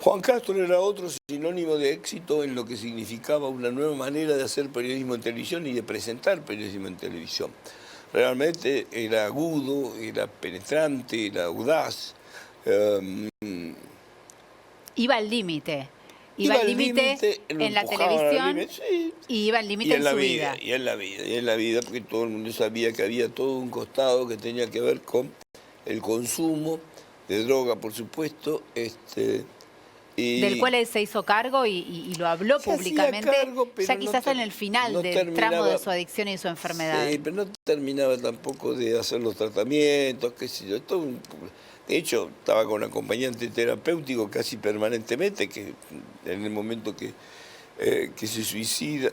Juan Castro era otro sinónimo de éxito en lo que significaba una nueva manera de hacer periodismo en televisión y de presentar periodismo en televisión. Realmente era agudo, era penetrante, era audaz. Iba al límite. Iba al límite en la televisión, sí. Y iba al límite en su vida. Y en la vida, porque todo el mundo sabía que había todo un costado que tenía que ver con el consumo de droga, por supuesto, del cual él se hizo cargo y lo habló públicamente, cargo, ya quizás en el final del tramo de su adicción y su enfermedad. Sí, pero no terminaba tampoco de hacer los tratamientos, qué sé yo. De hecho, estaba con un acompañante terapéutico casi permanentemente, que en el momento que se suicida,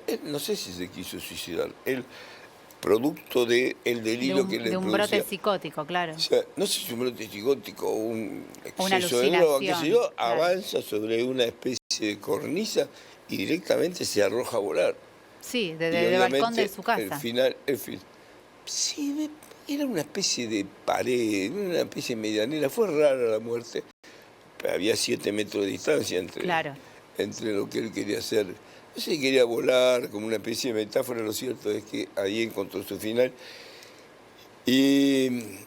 él, no sé si se quiso suicidar, él, producto del delirio que le de un producía. brote psicótico, claro. O sea, no sé si un brote psicótico o un exceso de droga, qué sé yo, claro. avanza sobre una especie de cornisa y directamente se arroja a volar. Sí, desde el balcón de su casa. Sí, era una especie de pared, una especie de medianera. Fue rara la muerte. Pero había 7 metros de distancia entre lo que él quería hacer. No sé si quería volar, como una especie de metáfora. Lo cierto es que ahí encontró su final. Y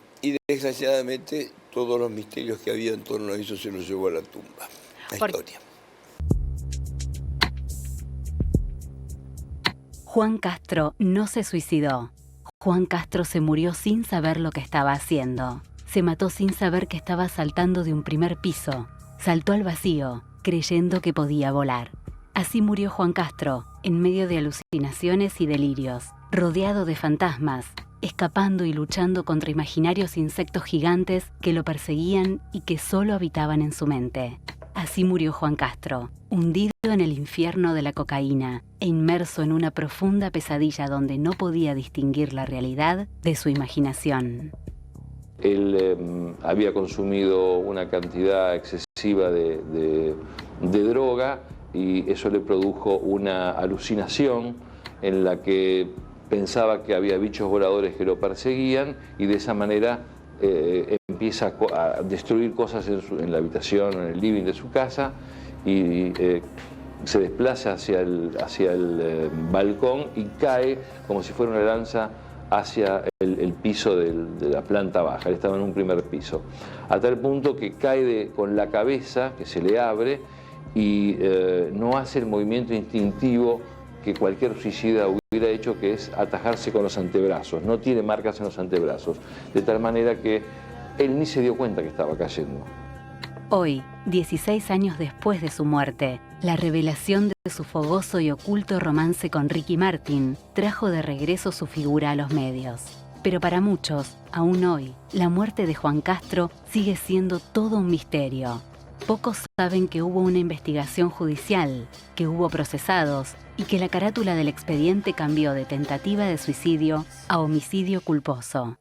desgraciadamente todos los misterios que había en torno a eso se los llevó a la tumba. Historia. Juan Castro no se suicidó. Juan Castro se murió sin saber lo que estaba haciendo. Se mató sin saber que estaba saltando de un primer piso. Saltó al vacío, creyendo que podía volar. Así murió Juan Castro, en medio de alucinaciones y delirios, rodeado de fantasmas, escapando y luchando contra imaginarios insectos gigantes que lo perseguían y que solo habitaban en su mente. Así murió Juan Castro, hundido en el infierno de la cocaína e inmerso en una profunda pesadilla donde no podía distinguir la realidad de su imaginación. Él había consumido una cantidad excesiva de droga y eso le produjo una alucinación en la que pensaba que había bichos voladores que lo perseguían y de esa manera empieza a destruir cosas en la habitación, en el living de su casa y se desplaza hacia el balcón y cae como si fuera una lanza hacia el piso de la planta baja. Él estaba en un primer piso, a tal punto que cae con la cabeza, que se le abre, y no hace el movimiento instintivo que cualquier suicida hubiera hecho, que es atajarse con los antebrazos. No tiene marcas en los antebrazos, de tal manera que él ni se dio cuenta que estaba cayendo. Hoy, 16 años después de su muerte, la revelación de su fogoso y oculto romance con Ricky Martin trajo de regreso su figura a los medios. Pero para muchos, aún hoy, la muerte de Juan Castro sigue siendo todo un misterio. Pocos saben que hubo una investigación judicial, que hubo procesados y que la carátula del expediente cambió de tentativa de suicidio a homicidio culposo.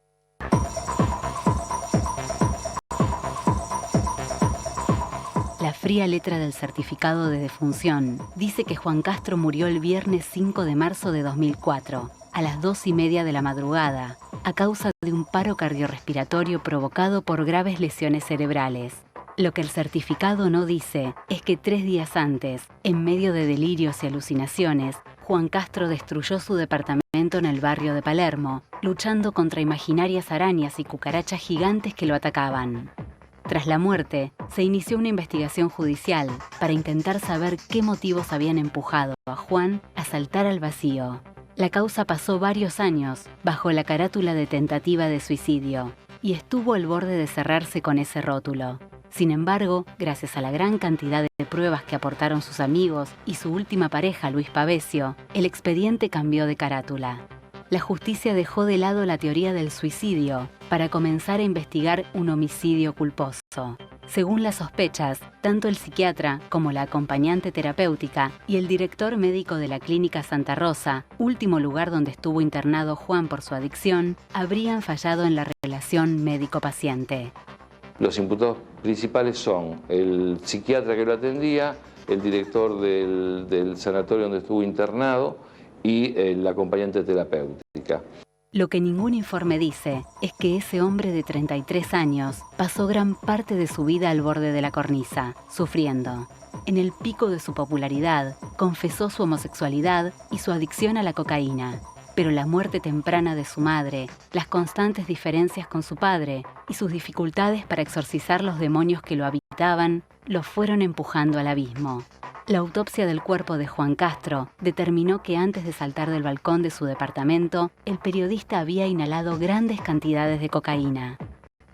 La fría letra del certificado de defunción dice que Juan Castro murió el viernes 5 de marzo de 2004, a las 2:30 de la madrugada, a causa de un paro cardiorrespiratorio provocado por graves lesiones cerebrales. Lo que el certificado no dice es que 3 días antes, en medio de delirios y alucinaciones, Juan Castro destruyó su departamento en el barrio de Palermo, luchando contra imaginarias arañas y cucarachas gigantes que lo atacaban. Tras la muerte, se inició una investigación judicial para intentar saber qué motivos habían empujado a Juan a saltar al vacío. La causa pasó varios años bajo la carátula de tentativa de suicidio y estuvo al borde de cerrarse con ese rótulo. Sin embargo, gracias a la gran cantidad de pruebas que aportaron sus amigos y su última pareja, Luis Pavesio, el expediente cambió de carátula. La justicia dejó de lado la teoría del suicidio para comenzar a investigar un homicidio culposo. Según las sospechas, tanto el psiquiatra como la acompañante terapéutica y el director médico de la Clínica Santa Rosa, último lugar donde estuvo internado Juan por su adicción, habrían fallado en la relación médico-paciente. Los imputados principales son el psiquiatra que lo atendía, el director del sanatorio donde estuvo internado y la acompañante terapéutica. Lo que ningún informe dice es que ese hombre de 33 años pasó gran parte de su vida al borde de la cornisa, sufriendo. En el pico de su popularidad, confesó su homosexualidad y su adicción a la cocaína. Pero la muerte temprana de su madre, las constantes diferencias con su padre y sus dificultades para exorcizar los demonios que lo habitaban, lo fueron empujando al abismo. La autopsia del cuerpo de Juan Castro determinó que antes de saltar del balcón de su departamento, el periodista había inhalado grandes cantidades de cocaína.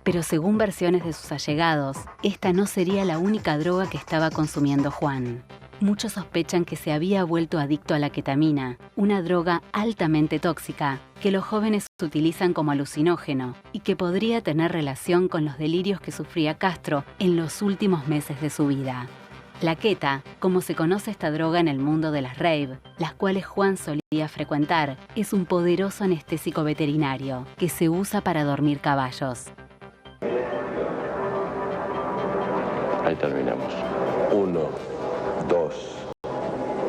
Pero según versiones de sus allegados, esta no sería la única droga que estaba consumiendo Juan. Muchos sospechan que se había vuelto adicto a la ketamina, una droga altamente tóxica que los jóvenes utilizan como alucinógeno y que podría tener relación con los delirios que sufría Castro en los últimos meses de su vida. La keta, como se conoce esta droga en el mundo de las rave, las cuales Juan solía frecuentar, es un poderoso anestésico veterinario que se usa para dormir caballos. Ahí terminamos. 1, 2,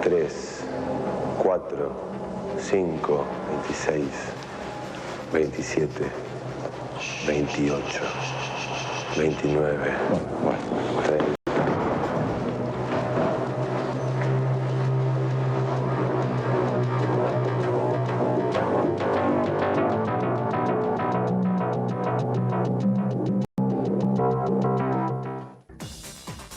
3, 4, 5, 26, 27, 28, 29, 30.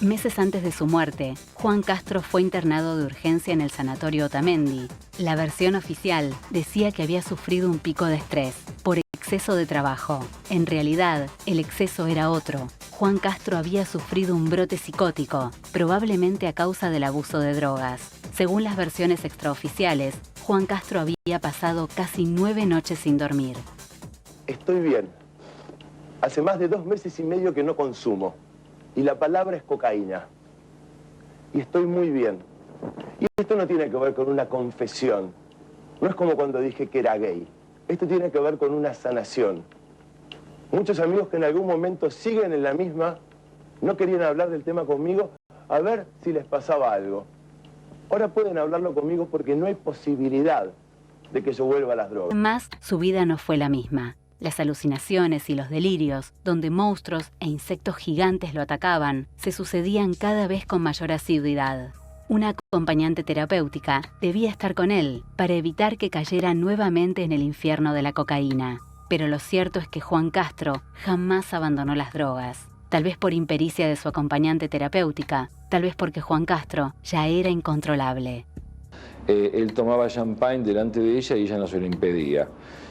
Meses antes de su muerte, Juan Castro fue internado de urgencia en el sanatorio Otamendi. La versión oficial decía que había sufrido un pico de estrés por exceso de trabajo. En realidad, el exceso era otro. Juan Castro había sufrido un brote psicótico, probablemente a causa del abuso de drogas. Según las versiones extraoficiales, Juan Castro había pasado casi 9 noches sin dormir. Estoy bien. Hace más de 2 meses y medio que no consumo. Y la palabra es cocaína. Y estoy muy bien. Y esto no tiene que ver con una confesión. No es como cuando dije que era gay. Esto tiene que ver con una sanación. Muchos amigos que en algún momento siguen en la misma, no querían hablar del tema conmigo, a ver si les pasaba algo. Ahora pueden hablarlo conmigo porque no hay posibilidad de que yo vuelva a las drogas. Además, su vida no fue la misma. Las alucinaciones y los delirios, donde monstruos e insectos gigantes lo atacaban, se sucedían cada vez con mayor asiduidad. Una acompañante terapéutica debía estar con él para evitar que cayera nuevamente en el infierno de la cocaína. Pero lo cierto es que Juan Castro jamás abandonó las drogas. Tal vez por impericia de su acompañante terapéutica, tal vez porque Juan Castro ya era incontrolable. Él tomaba champagne delante de ella y ella no se lo impedía.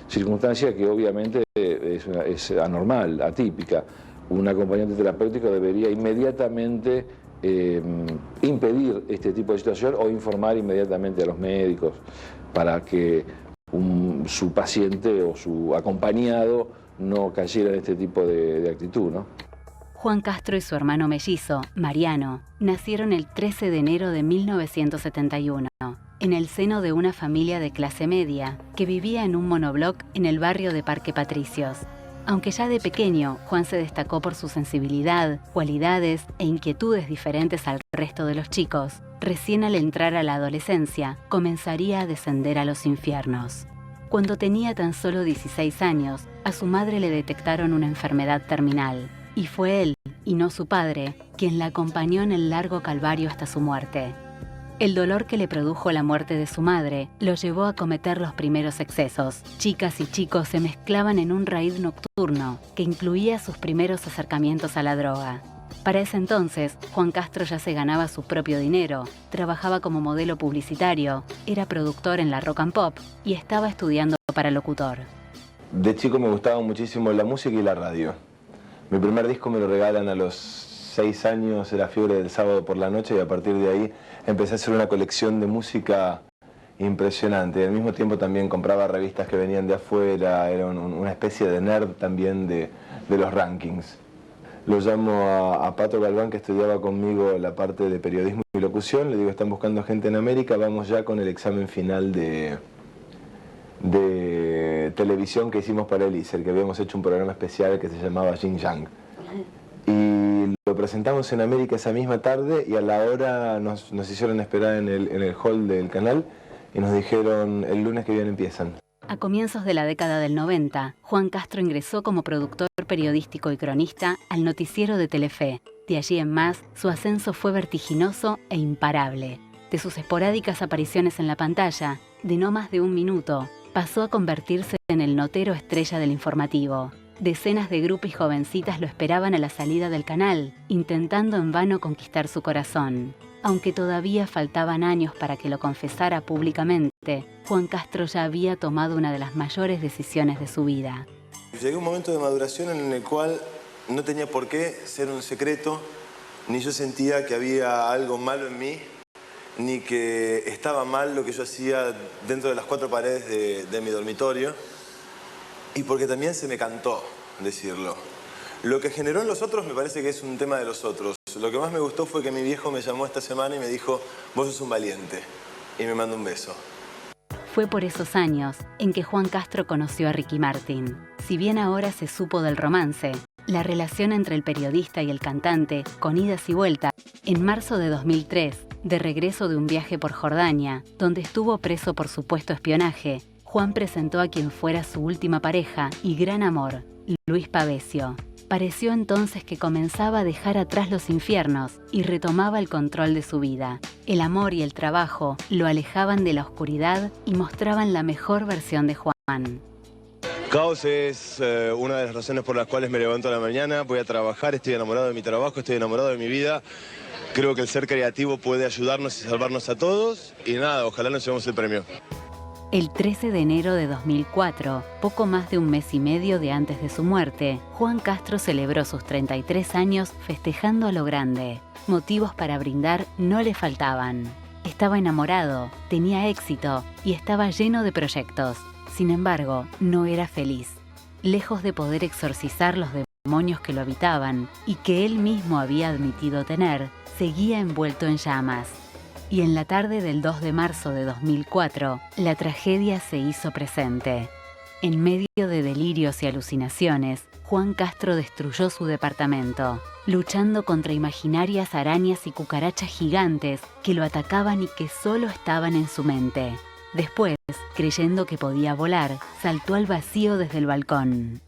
Circunstancia que obviamente es anormal, atípica. Un acompañante terapéutico debería inmediatamente impedir este tipo de situación o informar inmediatamente a los médicos para que su paciente o su acompañado no cayera en este tipo de actitud, ¿no? Juan Castro y su hermano mellizo, Mariano, nacieron el 13 de enero de 1971, en el seno de una familia de clase media que vivía en un monobloc en el barrio de Parque Patricios. Aunque ya de pequeño, Juan se destacó por su sensibilidad, cualidades e inquietudes diferentes al resto de los chicos, recién al entrar a la adolescencia, comenzaría a descender a los infiernos. Cuando tenía tan solo 16 años, a su madre le detectaron una enfermedad terminal. Y fue él, y no su padre, quien la acompañó en el largo calvario hasta su muerte. El dolor que le produjo la muerte de su madre lo llevó a cometer los primeros excesos. Chicas y chicos se mezclaban en un raíz nocturno que incluía sus primeros acercamientos a la droga. Para ese entonces, Juan Castro ya se ganaba su propio dinero, trabajaba como modelo publicitario, era productor en la Rock and Pop y estaba estudiando para locutor. De chico me gustaba muchísimo la música y la radio. Mi primer disco me lo regalan a los 6 años, era Fiebre del Sábado por la Noche, y a partir de ahí empecé a hacer una colección de música impresionante. Al mismo tiempo también compraba revistas que venían de afuera, era una especie de nerd también de los rankings. Lo llamo a Pato Galván, que estudiaba conmigo la parte de periodismo y locución, le digo, están buscando gente en América, vamos ya con el examen final de televisión que hicimos para el ISER, que habíamos hecho un programa especial que se llamaba Yin Yang. Y lo presentamos en América esa misma tarde y a la hora nos hicieron esperar en el hall del canal y nos dijeron, el lunes que viene empiezan. A comienzos de la década del 90, Juan Castro ingresó como productor periodístico y cronista al noticiero de Telefe. De allí en más, su ascenso fue vertiginoso e imparable. De sus esporádicas apariciones en la pantalla, de no más de un minuto, pasó a convertirse en el notero estrella del informativo. Decenas de grupos y jovencitas lo esperaban a la salida del canal, intentando en vano conquistar su corazón. Aunque todavía faltaban años para que lo confesara públicamente, Juan Castro ya había tomado una de las mayores decisiones de su vida. Llegué a un momento de maduración en el cual no tenía por qué ser un secreto, ni yo sentía que había algo malo en mí, ni que estaba mal lo que yo hacía dentro de las 4 paredes de mi dormitorio, y porque también se me cantó decirlo. Lo que generó en los otros me parece que es un tema de los otros. Lo que más me gustó fue que mi viejo me llamó esta semana y me dijo, vos sos un valiente, y me mandó un beso. Fue por esos años en que Juan Castro conoció a Ricky Martin. Si bien ahora se supo del romance, la relación entre el periodista y el cantante, con idas y vueltas, en marzo de 2003, de regreso de un viaje por Jordania, donde estuvo preso por supuesto espionaje, Juan presentó a quien fuera su última pareja y gran amor, Luis Pavesio. Pareció entonces que comenzaba a dejar atrás los infiernos y retomaba el control de su vida. El amor y el trabajo lo alejaban de la oscuridad y mostraban la mejor versión de Juan. Caos es una de las razones por las cuales me levanto a la mañana, voy a trabajar, estoy enamorado de mi trabajo, estoy enamorado de mi vida. Creo que el ser creativo puede ayudarnos y salvarnos a todos. Y nada, ojalá nos llevemos el premio. El 13 de enero de 2004, poco más de un mes y medio de antes de su muerte, Juan Castro celebró sus 33 años festejando a lo grande. Motivos para brindar no le faltaban. Estaba enamorado, tenía éxito y estaba lleno de proyectos. Sin embargo, no era feliz. Lejos de poder exorcizar los demonios que lo habitaban y que él mismo había admitido tener, seguía envuelto en llamas. Y en la tarde del 2 de marzo de 2004, la tragedia se hizo presente. En medio de delirios y alucinaciones, Juan Castro destruyó su departamento, luchando contra imaginarias arañas y cucarachas gigantes que lo atacaban y que solo estaban en su mente. Después, creyendo que podía volar, saltó al vacío desde el balcón.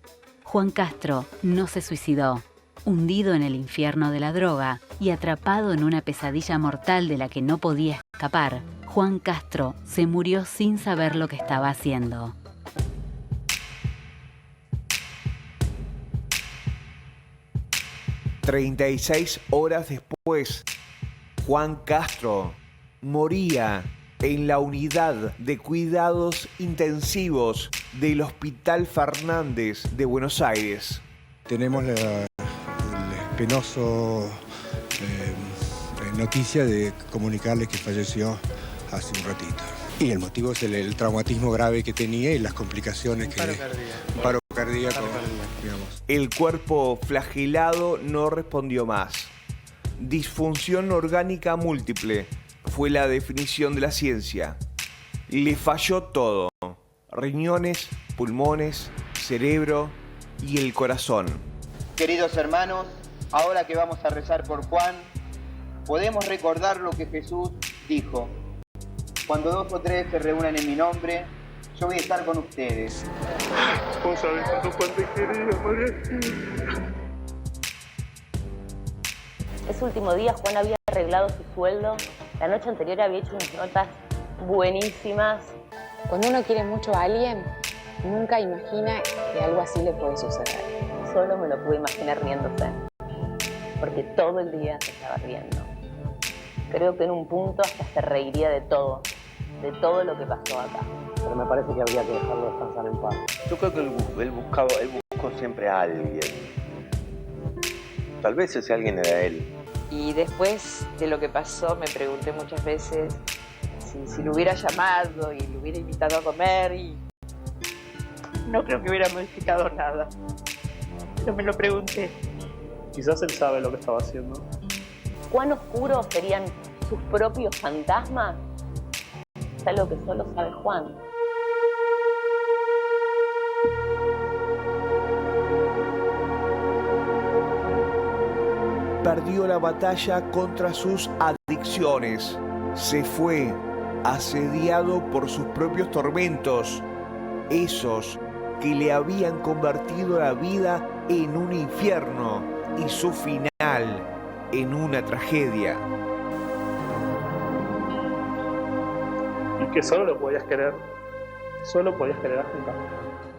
Juan Castro no se suicidó. Hundido en el infierno de la droga y atrapado en una pesadilla mortal de la que no podía escapar, Juan Castro se murió sin saber lo que estaba haciendo. «36 horas después, Juan Castro moría en la unidad de cuidados intensivos del Hospital Fernández de Buenos Aires». Tenemos el penoso noticia de comunicarles que falleció hace un ratito. Y el motivo es el traumatismo grave que tenía y las complicaciones que... Paro cardíaco, digamos. El cuerpo flagelado no respondió más. Disfunción orgánica múltiple fue la definición de la ciencia. Le falló todo: riñones, pulmones, cerebro y el corazón. Queridos hermanos, ahora que vamos a rezar por Juan, podemos recordar lo que Jesús dijo: cuando 2 o 3 se reúnan en mi nombre, yo voy a estar con ustedes. Vos sabés cuánto Juan te quería, María. Ese último día Juan había arreglado su sueldo. La noche anterior había hecho unas notas buenísimas. Cuando uno quiere mucho a alguien, nunca imagina que algo así le puede suceder. Solo me lo pude imaginar riéndose, porque todo el día se estaba riendo. Creo que en un punto hasta se reiría de todo lo que pasó acá. Pero me parece que habría que dejarlo descansar en paz. Yo creo que él buscó siempre a alguien. Tal vez ese alguien era él. Y después de lo que pasó me pregunté muchas veces si lo hubiera llamado y lo hubiera invitado a comer, y no creo que hubiera modificado nada. Pero me lo pregunté. Quizás él sabe lo que estaba haciendo. ¿Cuán oscuros serían sus propios fantasmas? Es algo que solo sabe Juan. Perdió la batalla contra sus adicciones. Se fue asediado por sus propios tormentos esos que le habían convertido la vida en un infierno y su final en una tragedia. Y que solo lo podías querer a Juan Castro.